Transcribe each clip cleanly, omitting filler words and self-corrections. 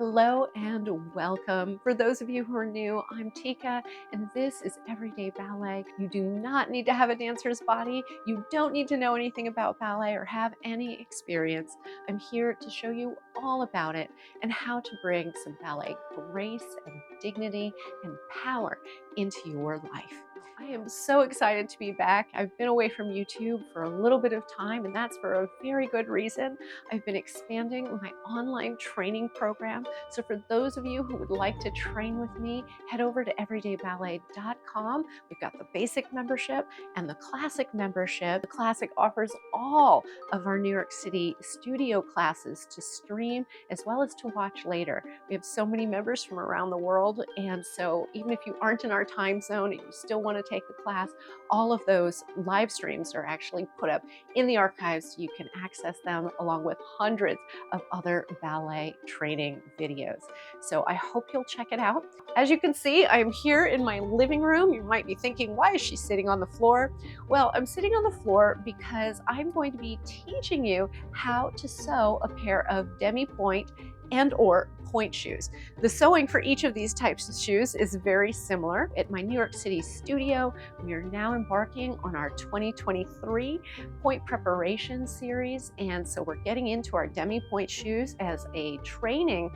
Hello and welcome. For those of you who are new, I'm Tika, and this is Everyday Ballet. You do not need to have a dancer's body. You don't need to know anything about ballet or have any experience. I'm here to show you all about it and how to bring some ballet grace and dignity and power into your life. I am so excited to be back. I've been away from YouTube for a little bit of time, and that's for a very good reason. I've been expanding my online training program. So for those of you who would like to train with me, head over to everydayballet.com. We've got the basic membership and the classic membership. The classic offers all of our New York City studio classes to stream as well as to watch later. We have so many members from around the world, and so even if you aren't in our time zone and you still want to take the class, all of those live streams are actually put up in the archives so you can access them along with hundreds of other ballet training videos. So I hope you'll check it out. As you can see, I'm here in my living room. You might be thinking, why is she sitting on the floor? Well, I'm sitting on the floor because I'm going to be teaching you how to sew a pair of demi-pointe and/or pointe shoes. The sewing for each of these types of shoes is very similar. At my New York City studio, we are now embarking on our 2023 Pointe Preparation series, and so we're getting into our demi-pointe shoes as a training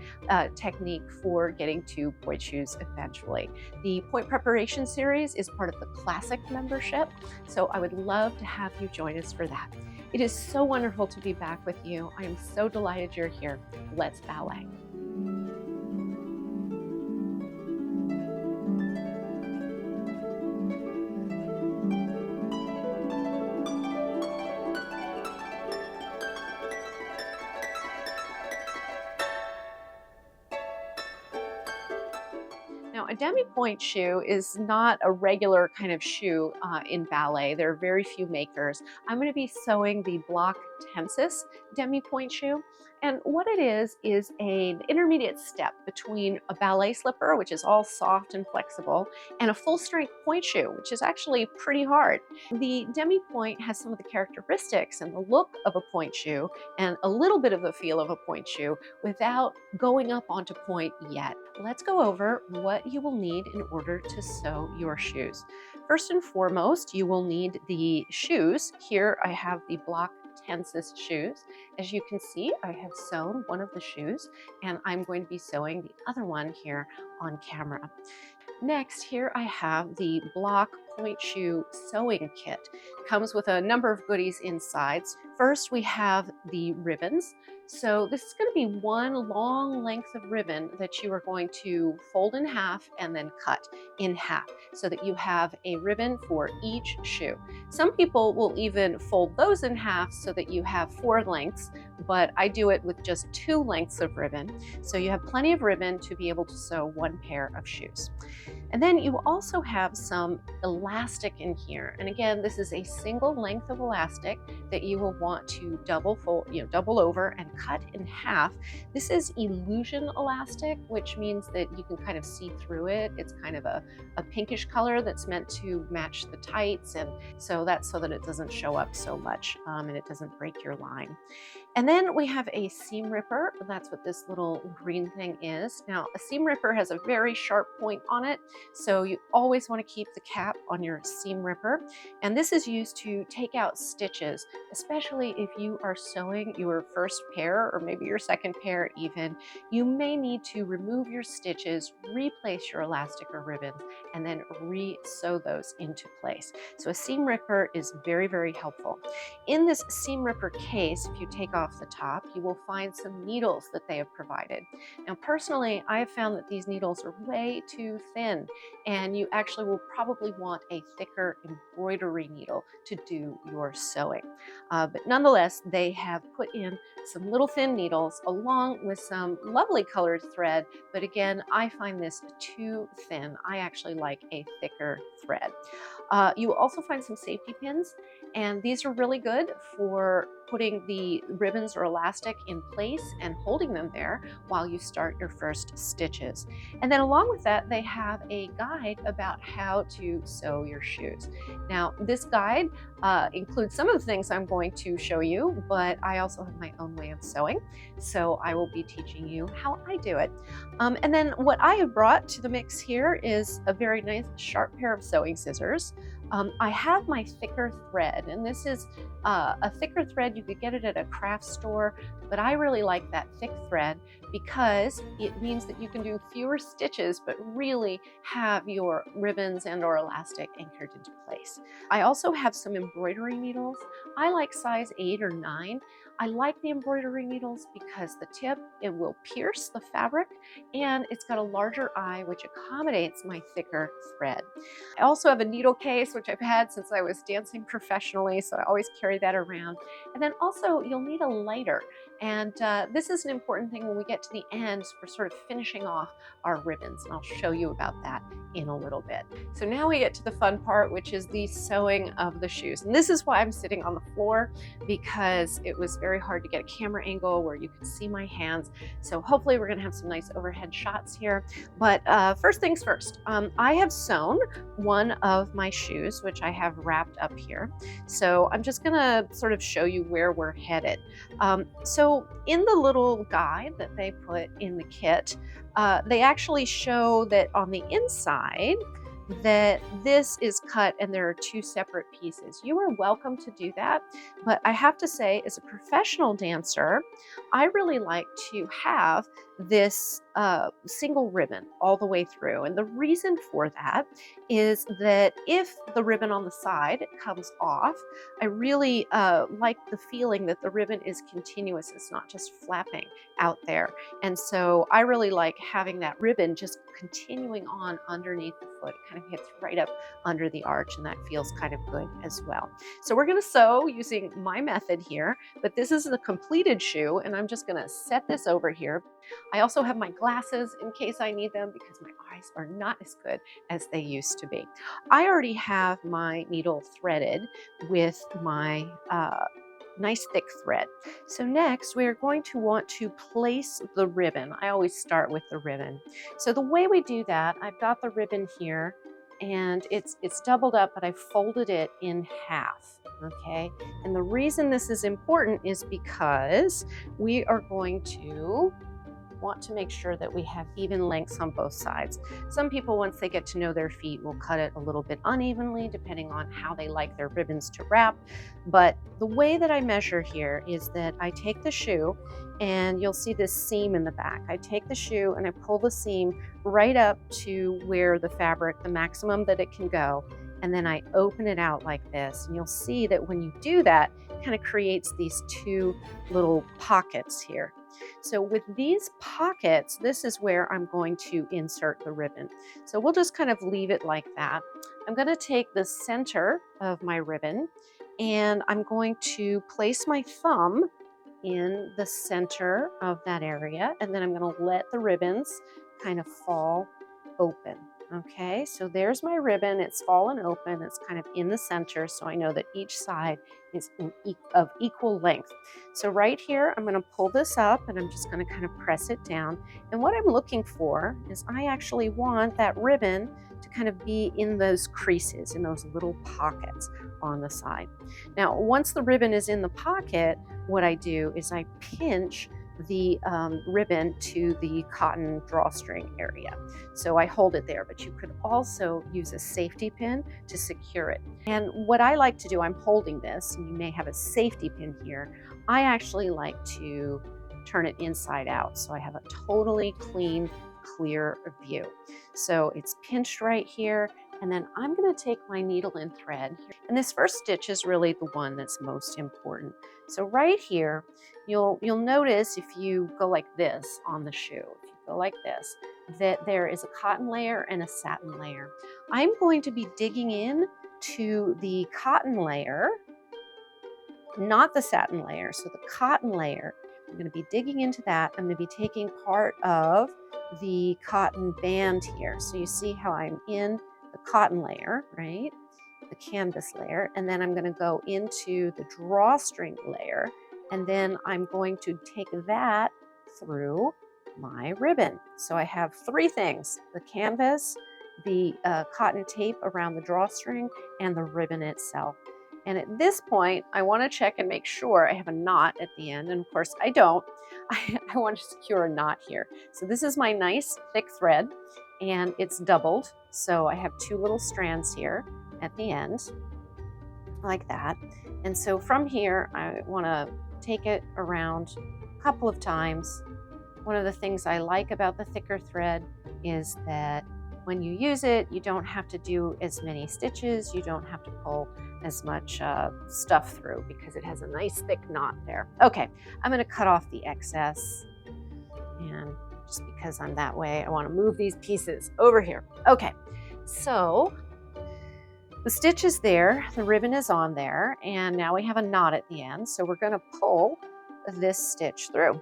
technique for getting to pointe shoes eventually. The Pointe Preparation series is part of the classic membership, so I would love to have you join us for that. It is so wonderful to be back with you. I am so delighted you're here. Let's ballet. Now, a demi-pointe shoe is not a regular kind of shoe in ballet. There are very few makers. I'm going to be sewing the Bloch Tensus demi-pointe shoe. And what it is an intermediate step between a ballet slipper, which is all soft and flexible, and a full-strength pointe shoe, which is actually pretty hard. The demi-pointe has some of the characteristics and the look of a pointe shoe and a little bit of the feel of a pointe shoe without going up onto pointe yet. Let's go over what you will need in order to sew your shoes. First and foremost, you will need the shoes. Here I have the Bloch Tensus shoes. As you can see, I have sewn one of the shoes, and I'm going to be sewing the other one here on camera. Next, here I have the Bloch pointe shoe sewing kit. It comes with a number of goodies inside. First, we have the ribbons. So this is going to be one long length of ribbon that you are going to fold in half and then cut in half so that you have a ribbon for each shoe. Some people will even fold those in half so that you have 4 lengths, but I do it with just 2 lengths of ribbon. So you have plenty of ribbon to be able to sew one pair of shoes. And then you also have some elastic in here. And again, this is a single length of elastic that you will want to double over and cut in half. This is illusion elastic, which means that you can kind of see through it. It's kind of a pinkish color that's meant to match the tights. And so that's so that it doesn't show up so much and it doesn't break your line. And then we have a seam ripper. That's what this little green thing is. Now, a seam ripper has a very sharp point on it, so you always want to keep the cap on your seam ripper. And this is used to take out stitches, especially if you are sewing your first pair or maybe your second pair even. You may need to remove your stitches, replace your elastic or ribbons, and then re-sew those into place. So a seam ripper is very, very helpful. In this seam ripper case, if you take off the top, you will find some needles that they have provided. Now, personally, I have found that these needles are way too thin, and you actually will probably want a thicker embroidery needle to do your sewing. But nonetheless, they have put in some little thin needles along with some lovely colored thread, but again, I find this too thin. I actually like a thicker thread. You will also find some safety pins, and these are really good for putting the ribbons or elastic in place and holding them there while you start your first stitches. And then along with that, they have a guide about how to sew your shoes. Now, this guide includes some of the things I'm going to show you, but I also have my own way of sewing. So I will be teaching you how I do it. And then what I have brought to the mix here is a very nice sharp pair of sewing scissors. I have my thicker thread, and this is a thicker thread. You could get it at a craft store, but I really like that thick thread because it means that you can do fewer stitches, but really have your ribbons and or elastic anchored into place. I also have some embroidery needles. I like size 8 or 9. I like the embroidery needles because the tip, it will pierce the fabric, and it's got a larger eye, which accommodates my thicker thread. I also have a needle case, which I've had since I was dancing professionally, so I always carry that around. And then also you'll need a lighter. And this is an important thing when we get to the end for sort of finishing off our ribbons. And I'll show you about that in a little bit. So now we get to the fun part, which is the sewing of the shoes. And this is why I'm sitting on the floor, because it was very hard to get a camera angle where you could see my hands. So hopefully we're gonna have some nice overhead shots here. But first things first, I have sewn one of my shoes, which I have wrapped up here. So I'm just gonna sort of show you where we're headed. So in the little guide that they put in the kit, they actually show that on the inside that this is cut and there are 2 separate pieces. You are welcome to do that, but I have to say, as a professional dancer, I really like to have this single ribbon all the way through. And the reason for that is that if the ribbon on the side comes off, I really like the feeling that the ribbon is continuous. It's not just flapping out there. And so I really like having that ribbon just continuing on underneath the foot. It kind of hits right up under the arch, and that feels kind of good as well. So we're going to sew using my method here, but this is the completed shoe, and I'm just going to set this over here. I also have my glasses in case I need them because my eyes are not as good as they used to be. I already have my needle threaded with my nice thick thread. So next we are going to want to place the ribbon. I always start with the ribbon. So the way we do that, I've got the ribbon here and it's doubled up, but I folded it in half. Okay, and the reason this is important is because we are going to want to make sure that we have even lengths on both sides. Some people, once they get to know their feet, will cut it a little bit unevenly depending on how they like their ribbons to wrap. But the way that I measure here is that I take the shoe, and you'll see this seam in the back. I take the shoe and I pull the seam right up to where the fabric, the maximum that it can go, and then I open it out like this. And you'll see that when you do that, it kind of creates these 2 little pockets here. So with these pockets, this is where I'm going to insert the ribbon. So we'll just kind of leave it like that. I'm going to take the center of my ribbon and I'm going to place my thumb in the center of that area, and then I'm going to let the ribbons kind of fall open. Okay, so there's my ribbon. It's fallen open. It's kind of in the center, so I know that each side is of equal length. So right here, I'm going to pull this up and I'm just going to kind of press it down. And what I'm looking for is I actually want that ribbon to kind of be in those creases, in those little pockets on the side. Now, once the ribbon is in the pocket, what I do is I pinch the ribbon to the cotton drawstring area. So I hold it there, but you could also use a safety pin to secure it. And what I like to do, I'm holding this, and you may have a safety pin here. I actually like to turn it inside out, so I have a totally clean, clear view. So it's pinched right here, and then I'm going to take my needle and thread. And this first stitch is really the one that's most important. So right here, you'll notice if you go like this on the shoe, if you go like this, that there is a cotton layer and a satin layer. I'm going to be digging in to the cotton layer, not the satin layer. So the cotton layer, I'm going to be digging into that. I'm going to be taking part of the cotton band here. So you see how I'm in the cotton layer, right? the canvas layer, and then I'm going to go into the drawstring layer, and then I'm going to take that through my ribbon. So I have three things: the canvas, the cotton tape around the drawstring, and the ribbon itself. And at this point, I want to check and make sure I have a knot at the end. And of course I don't. I want to secure a knot here. So this is my nice thick thread, and it's doubled. So I have two little strands here at the end, like that. And so from here, I want to take it around a couple of times. One of the things I like about the thicker thread is that when you use it, you don't have to do as many stitches. You don't have to pull as much stuff through because it has a nice thick knot there. Okay, I'm going to cut off the excess, and just because I'm that way, I want to move these pieces over here. Okay, so the stitch is there, the ribbon is on there, and now we have a knot at the end. So we're going to pull this stitch through.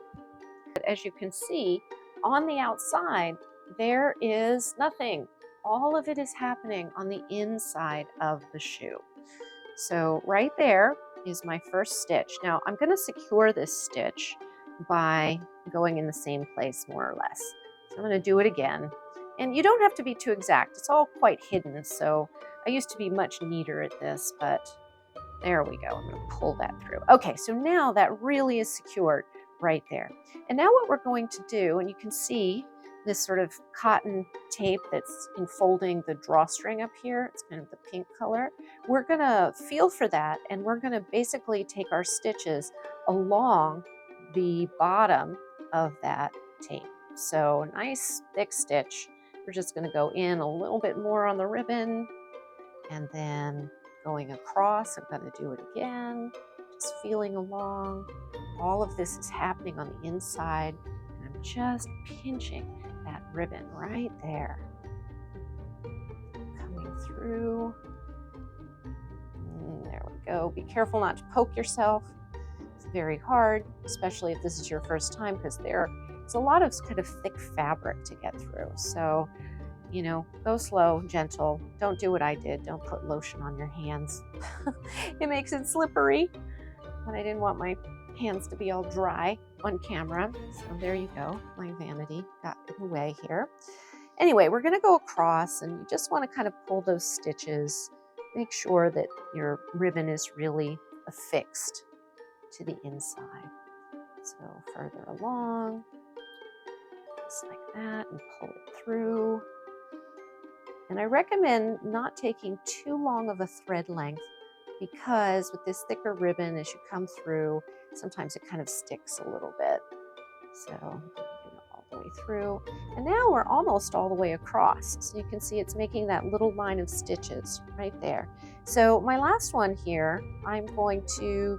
As you can see, on the outside, there is nothing. All of it is happening on the inside of the shoe. So right there is my first stitch. Now I'm going to secure this stitch by going in the same place more or less. So I'm going to do it again. And you don't have to be too exact. It's all quite hidden. So I used to be much neater at this, but there we go. I'm going to pull that through. Okay, so now that really is secured right there. And now what we're going to do, and you can see this sort of cotton tape that's enfolding the drawstring up here. It's kind of the pink color. We're going to feel for that, and we're going to basically take our stitches along the bottom of that tape. So nice thick stitch. We're just going to go in a little bit more on the ribbon, and then going across. I'm going to do it again, just feeling along. All of this is happening on the inside, and I'm just pinching that ribbon right there. Coming through. There we go. Be careful not to poke yourself. It's very hard, especially if this is your first time, because it's a lot of kind of thick fabric to get through. So, you know, go slow, gentle. Don't do what I did. Don't put lotion on your hands. It makes it slippery. But I didn't want my hands to be all dry on camera. So there you go. My vanity got in the way here. Anyway, we're going to go across, and you just want to kind of pull those stitches. Make sure that your ribbon is really affixed to the inside. So further along, just like that, and pull it through. And I recommend not taking too long of a thread length, because with this thicker ribbon, as you come through, sometimes it kind of sticks a little bit. So all the way through. And now we're almost all the way across. So you can see it's making that little line of stitches right there. So my last one here, I'm going to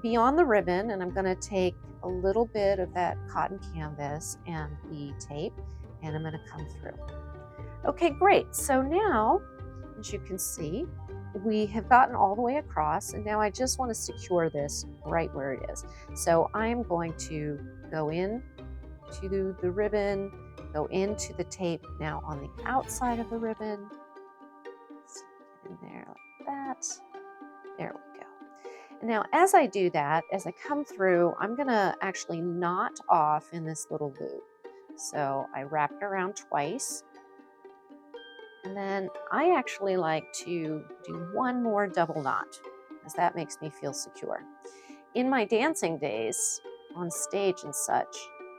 be on the ribbon, and I'm going to take a little bit of that cotton canvas and the tape, and I'm going to come through. Okay, great. So now, as you can see, we have gotten all the way across, and now I just want to secure this right where it is. So I'm going to go in to the ribbon, go into the tape now on the outside of the ribbon. Let's get in there like that. There we go. And now as I do that, as I come through, I'm going to actually knot off in this little loop. So I wrap it around twice. And then I actually like to do one more double knot, because that makes me feel secure. In my dancing days, on stage and such,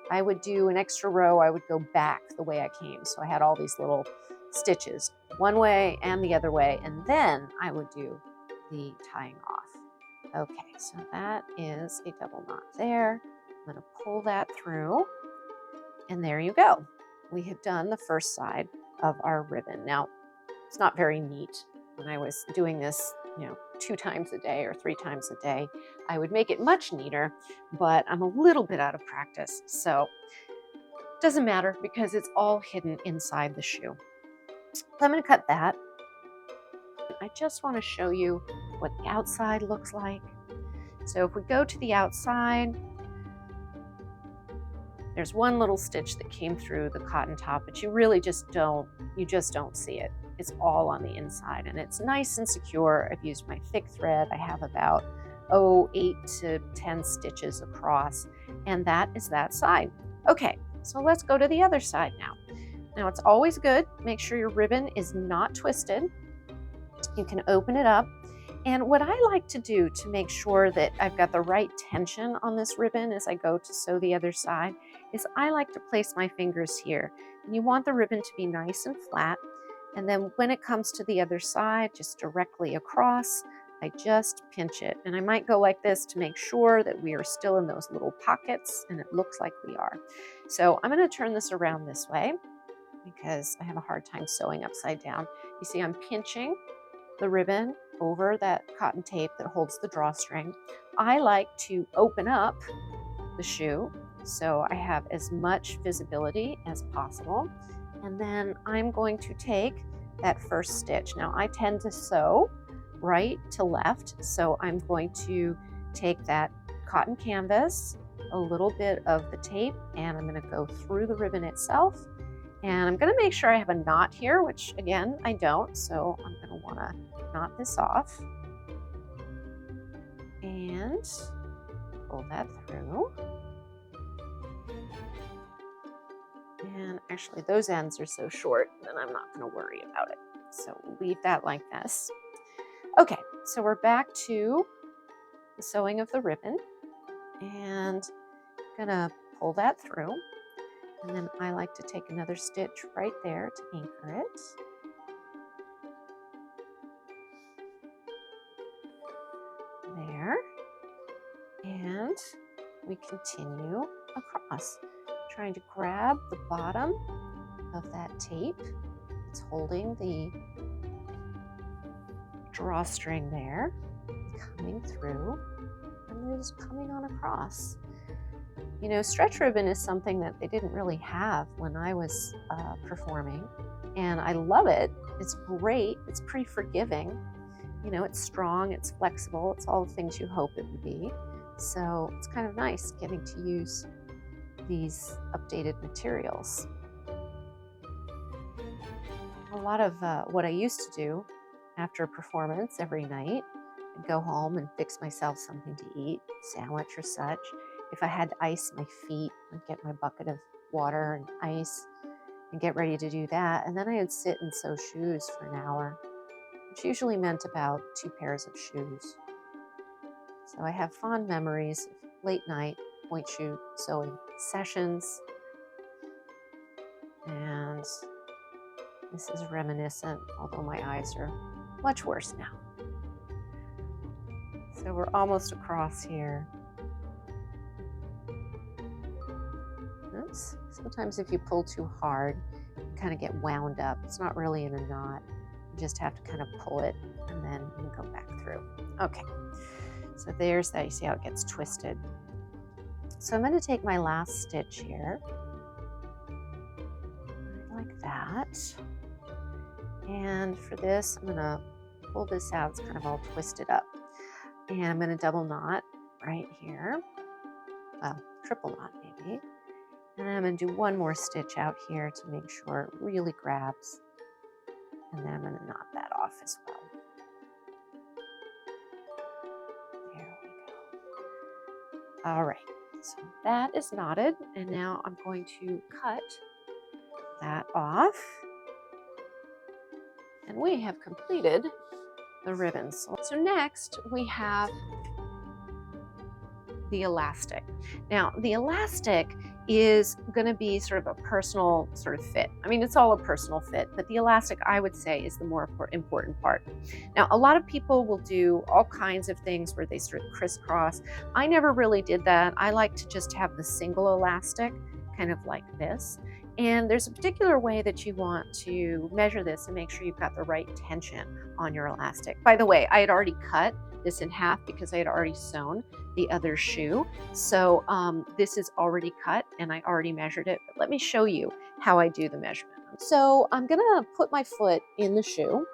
I would do an extra row. I would go back the way I came. So I had all these little stitches, one way and the other way, and then I would do the tying off. Okay, so that is a double knot there. I'm going to pull that through, and there you go. We have done the first side of our ribbon. Now, it's not very neat. When I was doing this, 2 times a day or 3 times a day, I would make it much neater, but I'm a little bit out of practice. So it doesn't matter, because it's all hidden inside the shoe. So I'm going to cut that. I just want to show you what the outside looks like. So if we go to the outside, there's one little stitch that came through the cotton top, but you really just don't see it. is all on the inside, and it's nice and secure. I've used my thick thread. I have about 8 to 10 stitches across, and that is that side. Okay, so let's go to the other side now. Now it's always good, make sure your ribbon is not twisted. You can open it up. And what I like to do to make sure that I've got the right tension on this ribbon as I go to sew the other side is I like to place my fingers here. And you want the ribbon to be nice and flat. And then when it comes to the other side, just directly across, I just pinch it. And I might go like this to make sure that we are still in those little pockets, and it looks like we are. So I'm going to turn this around this way because I have a hard time sewing upside down. You see I'm pinching the ribbon over that cotton tape that holds the drawstring. I like to open up the shoe so I have as much visibility as possible. And then I'm going to take that first stitch. Now I tend to sew right to left, so I'm going to take that cotton canvas, a little bit of the tape, and I'm going to go through the ribbon itself. And I'm going to make sure I have a knot here, which again, I don't, so I'm going to want to knot this off and pull that through. And actually those ends are so short that I'm not going to worry about it. So we'll leave that like this. Okay, so we're back to the sewing of the ribbon, and I'm going to pull that through. And then I like to take another stitch right there to anchor it. There. And we continue across, trying to grab the bottom of that tape. It's holding the drawstring there, coming through, and just coming on across. You know, stretch ribbon is something that they didn't really have when I was performing, and I love it. It's great. It's pretty forgiving. You know, it's strong, it's flexible, it's all the things you hope it would be. So it's kind of nice getting to use these updated materials. A lot of what I used to do after a performance every night, I'd go home and fix myself something to eat, sandwich or such. If I had to ice my feet, I'd get my bucket of water and ice and get ready to do that. And then I'd sit and sew shoes for an hour, which usually meant about 2 pairs of shoes. So I have fond memories of late night point shoe sewing sessions. And this is reminiscent, although my eyes are much worse now. So we're almost across here. Oops. Sometimes if you pull too hard, you kind of get wound up. It's not really in a knot. You just have to kind of pull it, and then you can go back through. Okay, so there's that. You see how it gets twisted. So I'm going to take my last stitch here, like that. And for this, I'm going to pull this out. It's kind of all twisted up. And I'm going to double knot right here. Well, triple knot maybe. And then I'm going to do one more stitch out here to make sure it really grabs. And then I'm going to knot that off as well. There we go. All right, so that is knotted. And now I'm going to cut that off. And we have completed the ribbons. So next we have the elastic. Now the elastic is going to be sort of a personal sort of fit. I mean, it's all a personal fit, but the elastic, I would say, is the more important part. Now, a lot of people will do all kinds of things where they sort of crisscross. I never really did that. I like to just have the single elastic, kind of like this. And there's a particular way that you want to measure this and make sure you've got the right tension on your elastic. By the way, I had already cut this in half because I had already sewn the other shoe. So this is already cut and I already measured it. But let me show you how I do the measurement. So I'm gonna put my foot in the shoe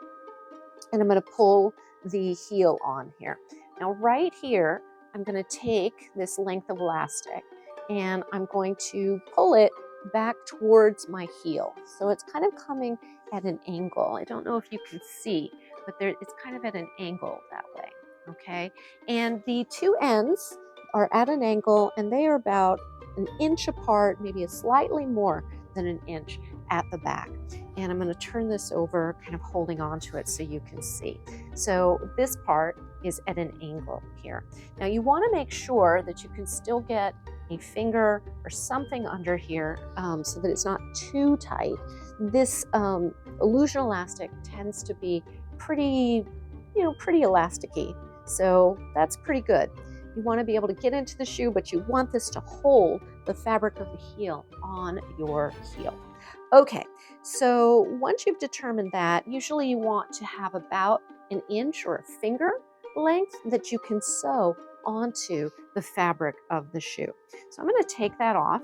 and I'm gonna pull the heel on here. Now right here, I'm gonna take this length of elastic and I'm going to pull it back towards my heel. So it's kind of coming at an angle. I don't know if you can see, but it's kind of at an angle that way, okay? And the two ends are at an angle and they are about an inch apart, maybe a slightly more than an inch at the back. And I'm going to turn this over, kind of holding on to it so you can see. So this part is at an angle here. Now you want to make sure that you can still get a finger or something under here so that it's not too tight. This illusion elastic tends to be pretty, pretty elasticy. So that's pretty good. You want to be able to get into the shoe, but you want this to hold the fabric of the heel on your heel. Okay, so once you've determined that, usually you want to have about an inch or a finger length that you can sew onto the fabric of the shoe. So I'm going to take that off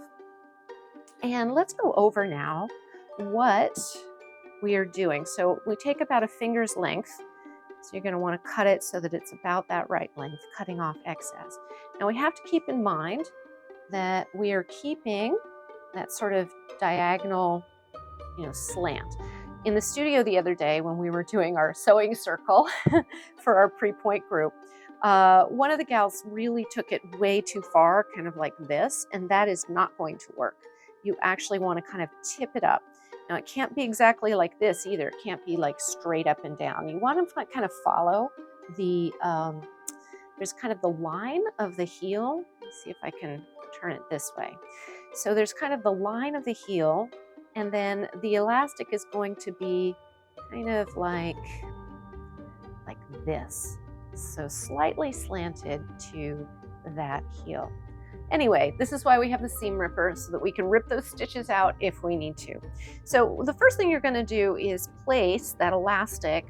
and let's go over now what we are doing. So we take about a finger's length. So you're going to want to cut it so that it's about that right length, cutting off excess. Now we have to keep in mind that we are keeping that sort of diagonal, slant. In the studio the other day when we were doing our sewing circle for our pre-point group, one of the gals really took it way too far, kind of like this, and that is not going to work. You actually want to kind of tip it up. Now it can't be exactly like this either. It can't be like straight up and down. You want to kind of follow the, there's kind of the line of the heel. Let's see if I can turn it this way. So there's kind of the line of the heel, and then the elastic is going to be kind of like this. So slightly slanted to that heel. Anyway, this is why we have the seam ripper, so that we can rip those stitches out if we need to. So the first thing you're going to do is place that elastic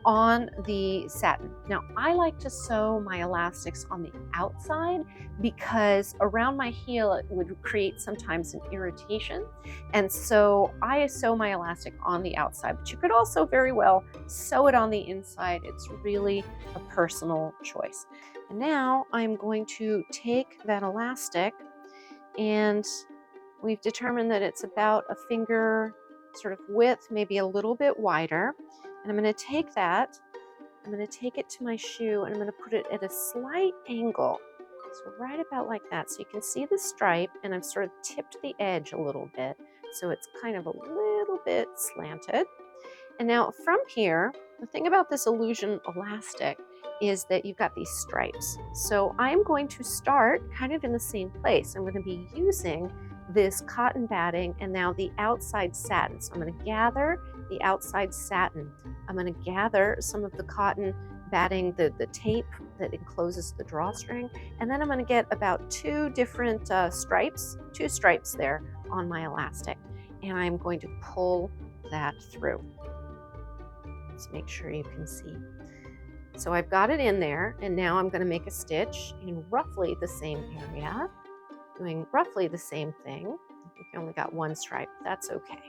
on the satin. Now I like to sew my elastics on the outside because around my heel it would create sometimes an irritation, and so I sew my elastic on the outside, but you could also very well sew it on the inside. It's really a personal choice. And now I'm going to take that elastic, and we've determined that it's about a finger sort of width, maybe a little bit wider. And I'm going to take that, I'm going to take it to my shoe, and I'm going to put it at a slight angle. So right about like that. So you can see the stripe, and I've sort of tipped the edge a little bit. So it's kind of a little bit slanted. And now from here, the thing about this illusion elastic is that you've got these stripes. So I'm going to start kind of in the same place. I'm going to be using this cotton batting and now the outside satin. So I'm going to gather the outside satin. I'm going to gather some of the cotton batting, the tape that encloses the drawstring, and then I'm going to get about two different stripes, two stripes there on my elastic, and I'm going to pull that through. Let's make sure you can see. So I've got it in there, and now I'm going to make a stitch in roughly the same area, doing roughly the same thing. I think I only got one stripe. That's okay.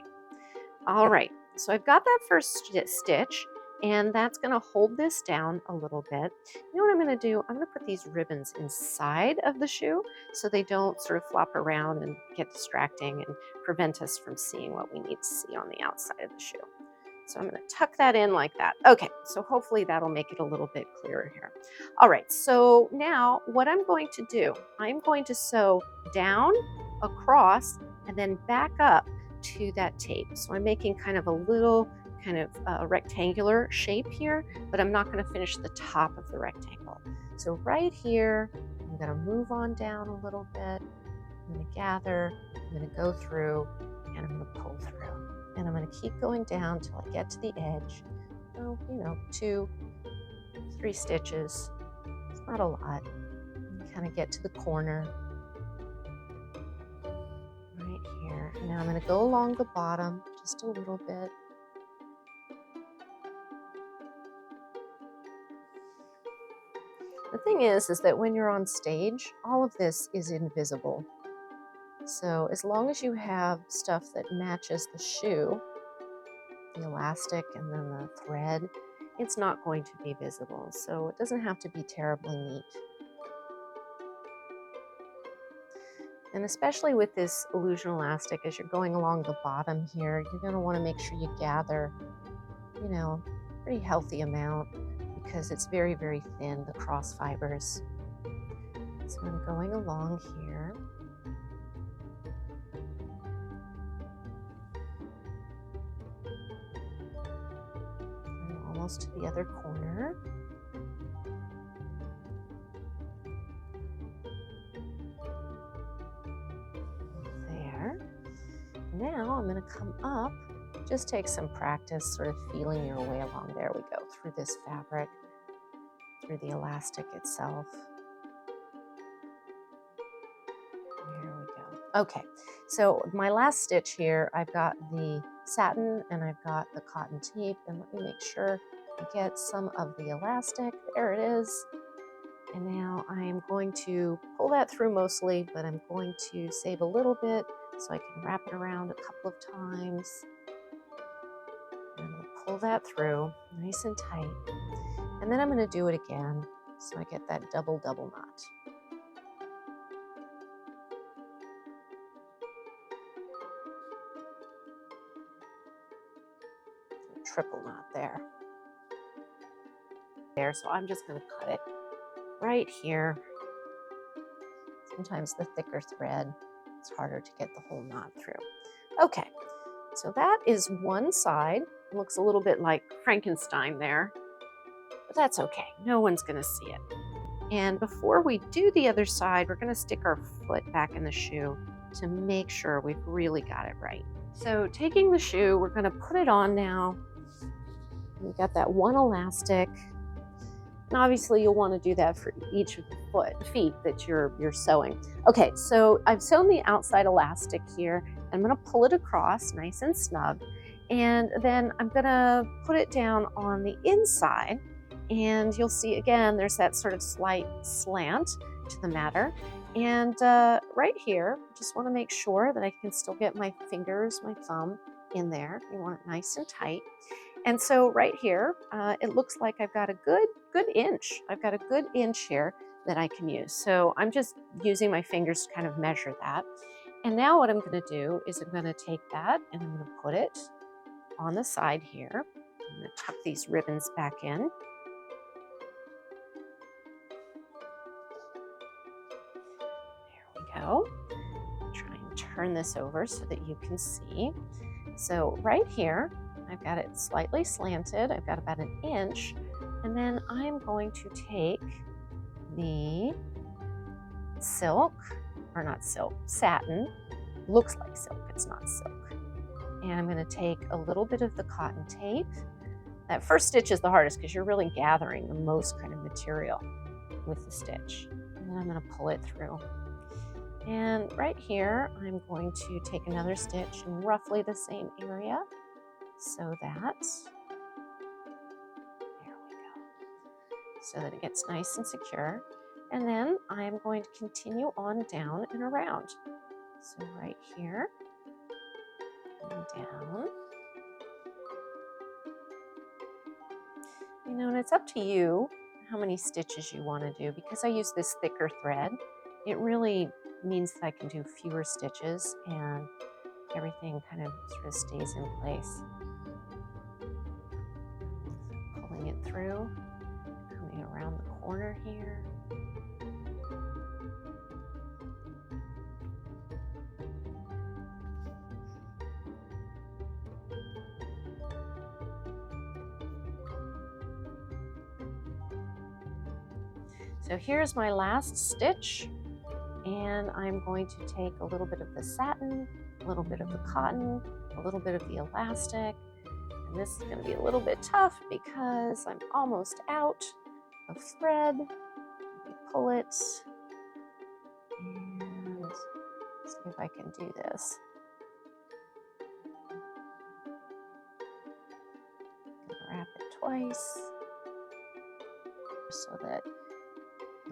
All right, so I've got that first stitch, and that's going to hold this down a little bit. You know what I'm going to do? I'm going to put these ribbons inside of the shoe so they don't sort of flop around and get distracting and prevent us from seeing what we need to see on the outside of the shoe. So I'm going to tuck that in like that. Okay, so hopefully that'll make it a little bit clearer here. All right, so now what I'm going to do, I'm going to sew down, across, and then back up to that tape. So I'm making kind of a little kind of rectangular shape here, but I'm not going to finish the top of the rectangle. So right here, I'm going to move on down a little bit. I'm going to gather, I'm going to go through, and I'm going to pull through. And I'm going to keep going down till I get to the edge. So, 2, 3 stitches. It's not a lot. Kind of get to the corner right here. And now I'm going to go along the bottom just a little bit. The thing is that when you're on stage, all of this is invisible. So as long as you have stuff that matches the shoe, the elastic and then the thread, it's not going to be visible. So it doesn't have to be terribly neat. And especially with this illusion elastic, as you're going along the bottom here, you're going to want to make sure you gather, you know, a pretty healthy amount because it's very, very thin, the cross fibers. So I'm going along here. I'm almost to the other corner. There. Now I'm going to come up. Just take some practice sort of feeling your way along. There we go, through this fabric, through the elastic itself. There we go. Okay, so my last stitch here, I've got the satin and I've got the cotton tape, and let me make sure I get some of the elastic. There it is. And now I am going to pull that through mostly, but I'm going to save a little bit so I can wrap it around a couple of times. And I'm going to pull that through nice and tight. And then I'm going to do it again so I get that double knot. Triple knot there. So I'm just going to cut it right here. Sometimes the thicker thread, it's harder to get the whole knot through. Okay, so that is one side. It looks a little bit like Frankenstein there, but that's okay. No one's going to see it. And before we do the other side, we're going to stick our foot back in the shoe to make sure we've really got it right. So taking the shoe, we're going to put it on now. We've got that one elastic. And obviously you'll want to do that for each of the feet that you're sewing. Okay, so I've sewn the outside elastic here. I'm going to pull it across nice and snug. And then I'm going to put it down on the inside. And you'll see again, there's that sort of slight slant to the matter. And right here, just want to make sure that I can still get my fingers, my thumb in there. You want it nice and tight. And so right here, it looks like I've got a good inch. I've got a good inch here that I can use. So I'm just using my fingers to kind of measure that. And now what I'm going to do is I'm going to take that and I'm going to put it on the side here. I'm going to tuck these ribbons back in. There we go. Try and turn this over so that you can see. So right here, I've got it slightly slanted. I've got about an inch. And then I'm going to take the silk, or not silk, satin. Looks like silk, it's not silk. And I'm going to take a little bit of the cotton tape. That first stitch is the hardest because you're really gathering the most kind of material with the stitch. And then I'm going to pull it through. And right here, I'm going to take another stitch in roughly the same area. So that, there we go, so that it gets nice and secure. And then I'm going to continue on down and around. So right here, and down. You know, and it's up to you how many stitches you want to do. Because I use this thicker thread, it really means that I can do fewer stitches and everything kind of sort of stays in place. Pulling it through, coming around the corner here. So here's my last stitch, and I'm going to take a little bit of the satin, a little bit of the cotton, a little bit of the elastic, and this is going to be a little bit tough because I'm almost out of thread. Pull it, and see if I can do this. Wrap it twice so that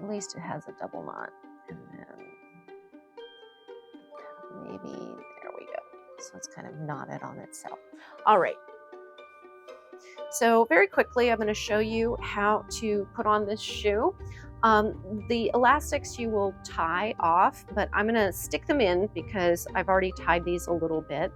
at least it has a double knot, and then maybe, there we go. So it's kind of knotted on itself. All right. So very quickly, I'm going to show you how to put on this shoe. The elastics you will tie off, but I'm gonna stick them in because I've already tied these a little bit.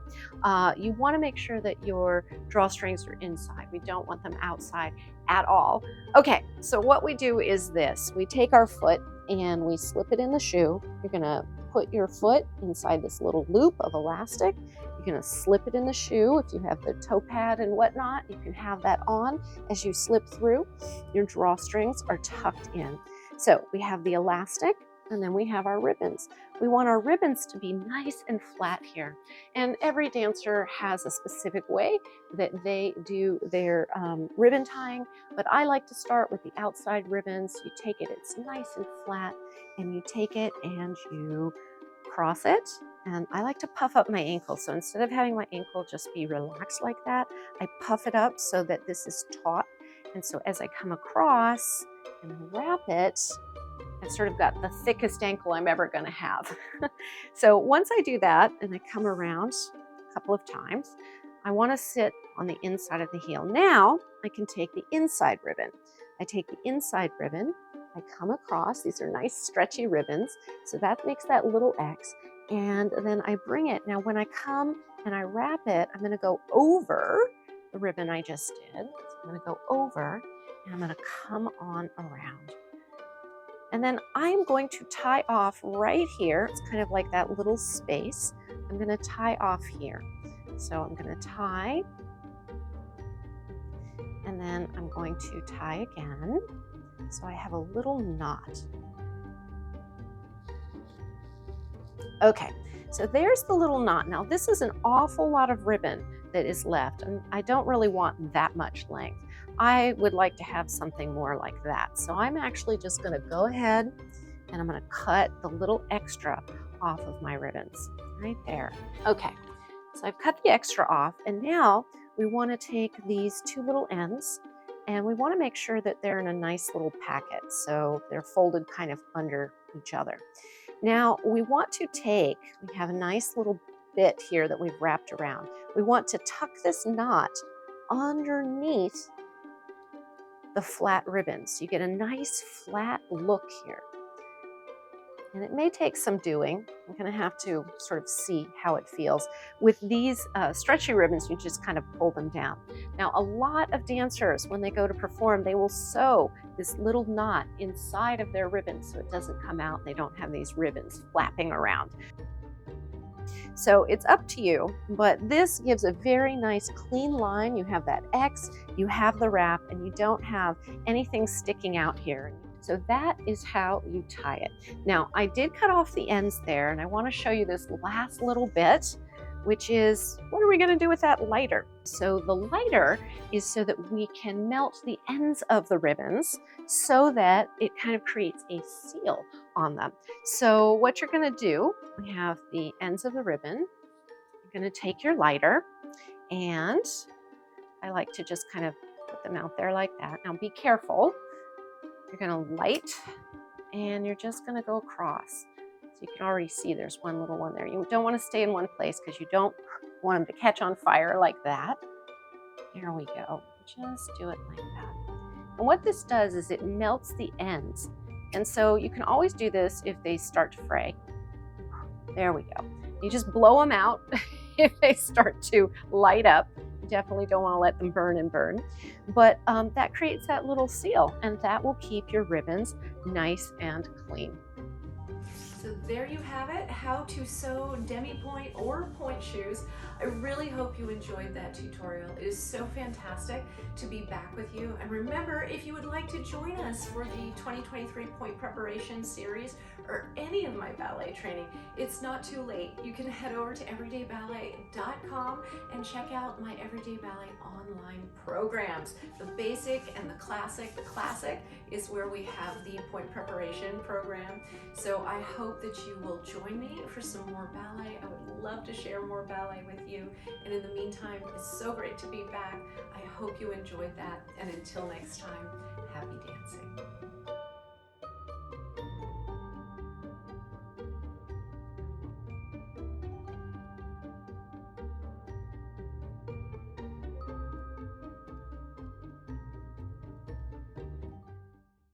You wanna make sure that your drawstrings are inside. We don't want them outside at all. Okay, so what we do is this. We take our foot and we slip it in the shoe. You're gonna put your foot inside this little loop of elastic. You're gonna slip it in the shoe. If you have the toe pad and whatnot, you can have that on as you slip through. Your drawstrings are tucked in. So we have the elastic and then we have our ribbons. We want our ribbons to be nice and flat here. And every dancer has a specific way that they do their ribbon tying, but I like to start with the outside ribbons. You take it, it's nice and flat, and you take it and you cross it. And I like to puff up my ankle. So instead of having my ankle just be relaxed like that, I puff it up so that this is taut. And so as I come across and wrap it, I've sort of got the thickest ankle I'm ever gonna have. So once I do that and I come around a couple of times, I wanna sit on the inside of the heel. Now I can take the inside ribbon. I take the inside ribbon, I come across, these are nice stretchy ribbons, so that makes that little X, and then I bring it. Now when I come and I wrap it, I'm gonna go over the ribbon I just did. So I'm gonna go over and I'm gonna come on around. And then I'm going to tie off right here. It's kind of like that little space. I'm gonna tie off here. So I'm gonna tie, and then I'm going to tie again. So I have a little knot. Okay, so there's the little knot. Now this is an awful lot of ribbon that is left, and I don't really want that much length. I would like to have something more like that. So I'm actually just gonna go ahead and I'm gonna cut the little extra off of my ribbons, right there. Okay, so I've cut the extra off, and now we wanna take these two little ends and we wanna make sure that they're in a nice little packet. So they're folded kind of under each other. Now we want to take, we have a nice little bit here that we've wrapped around. We want to tuck this knot underneath the flat ribbon, so you get a nice flat look here. And it may take some doing. I'm gonna have to sort of see how it feels. With these stretchy ribbons, you just kind of pull them down. Now, a lot of dancers, when they go to perform, they will sew this little knot inside of their ribbon so it doesn't come out. They don't have these ribbons flapping around. So it's up to you, but this gives a very nice clean line. You have that X, you have the wrap, and you don't have anything sticking out here. So that is how you tie it. Now, I did cut off the ends there, and I want to show you this last little bit, which is, what are we going to do with that lighter? So the lighter is so that we can melt the ends of the ribbons so that it kind of creates a seal on them. So what you're going to do, we have the ends of the ribbon. You're going to take your lighter, and I like to just kind of put them out there like that. Now be careful. You're going to light, and you're just going to go across. So you can already see there's one little one there. You don't want to stay in one place because you don't want them to catch on fire like that. There we go. Just do it like that. And what this does is it melts the ends. And so you can always do this if they start to fray. There we go. You just blow them out if they start to light up. You definitely don't want to let them burn and burn. But that creates that little seal, and that will keep your ribbons nice and clean. So there you have it, how to sew demi-pointe or pointe shoes. I really hope you enjoyed that tutorial. It is so fantastic to be back with you. And remember, if you would like to join us for the 2023 Pointe Preparation series or any of my ballet training, it's not too late. You can head over to everydayballet.com and check out my Everyday Ballet online programs. The basic and the classic. The classic is where we have the Pointe Preparation program. So I hope that you will join me for some more ballet. I would love to share more ballet with you. And in the meantime, it's so great to be back. I hope you enjoyed that. And until next time,